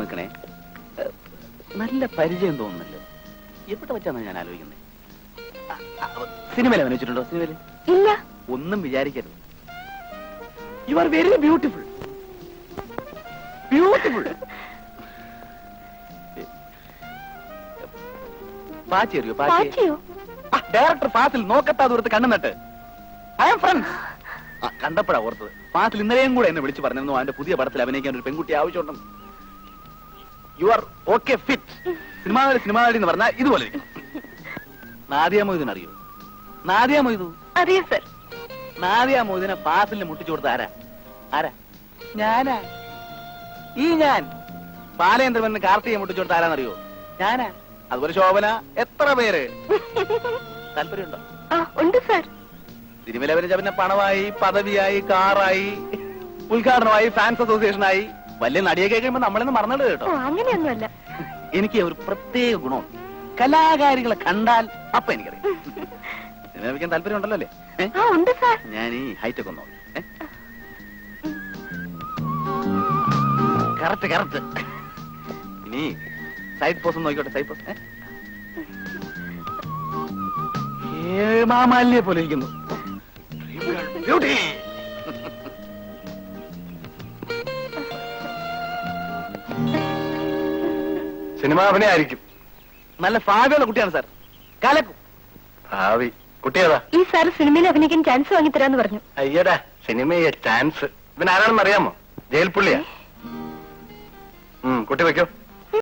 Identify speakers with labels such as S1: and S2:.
S1: നിൽക്കണേ. നല്ല പരിചയം തോന്നുന്നല്ലോ. എവിടെ വെച്ചാണ് ഞാൻ ആലോചിക്കുന്നത്? സിനിമയിൽ അഭിനയിച്ചിട്ടുണ്ടോ? സിനിമയിൽ
S2: ഇല്ല.
S1: ഒന്നും വിചാരിക്കരുത്. You are very beautiful. Beautiful. Pachi അറിയോ?
S2: പാച്ചിയോ?
S1: ഡയറക്ടർ ഫാസിൽ നോക്കത്താ ദൂരത്ത് കണ്ണു നട്ട്. I am friends. കണ്ടപ്പോഴാ ഓർത്തത്. ഫാസിൽ ഇന്നലെയും കൂടെ എന്നെ വിളിച്ചു പറഞ്ഞിരുന്നു അവന്റെ പുതിയ പടത്തിൽ അഭിനയിക്കാൻ ഒരു പെൺകുട്ടി ആവശ്യമുണ്ടെന്ന്. You are okay fit. Cinema നടി എന്ന് പറഞ്ഞാൽ ഇതുപോലെ ഇരിക്കണം. നാദിയ മൊയ്തീൻ അറിയോ? നാദിയ മൊയ്തു
S2: അറിയോ സർ?
S1: നാദിയ മൊയ്തീനെ ഫാസിലിന് മുട്ടിച്ചു കൊടുത്ത ആരാ? ഞാനാ. ഞാൻ ബാലേന്ദ്രൻ കാർത്തിയെ മുട്ടിച്ചു കൊടുത്ത ആരാന്നറിയോ? ഞാനാ. അതുപോലെ ശോഭന. എത്ര പേര്? താല്പര്യമുണ്ടോ?
S2: ഉണ്ട് സർ.
S1: സിനിമയിൽ അഭിനയിച്ച പിന്നെ പണമായി, പദവിയായി, കാറായി, ഉദ്ഘാടനമായി, ഫാൻസ് അസോസിയേഷനായി. വലിയ നടിയൊക്കെ കഴിയുമ്പോ നമ്മളിന്ന് മറന്നിട്ട് കേട്ടോ.
S2: അങ്ങനെയൊന്നുമല്ല.
S1: എനിക്ക് ഒരു പ്രത്യേക ഗുണമുണ്ട്. കലാകാരികളെ കണ്ടാൽ അപ്പൊ എനിക്കറിയാം. സിനിമ വയ്ക്കാൻ താല്പര്യം ഉണ്ടല്ലോ അല്ലേ?
S2: ഉണ്ട് സാർ.
S1: ഞാൻ ഈ ഹൈറ്റൊക്കെ ഒന്ന് കറക്റ്റ്. ഇനി സൈഡ് പോസ് നോക്കിക്കോട്ടെ. Side pose. മാമാലിനെ പോലെ ഇരിക്കുന്നു.
S3: സിനിമ അഭിനയായിരിക്കും.
S1: നല്ല ഭാവിയുള്ള കുട്ടിയാണ് സാർ. കലക്കും.
S3: ഭാവി കുട്ടിയതാ?
S2: ഈ സാർ സിനിമയിൽ അഭിനയിക്കാൻ ചാൻസ് വാങ്ങിത്തരാന്ന് പറഞ്ഞു.
S3: അയ്യടാ, സിനിമയെ ചാൻസ്. ഇവൻ ആരാണെന്ന് അറിയാമോ? ജയിൽ പുള്ളിയാ. കുട്ടി വെക്കോ.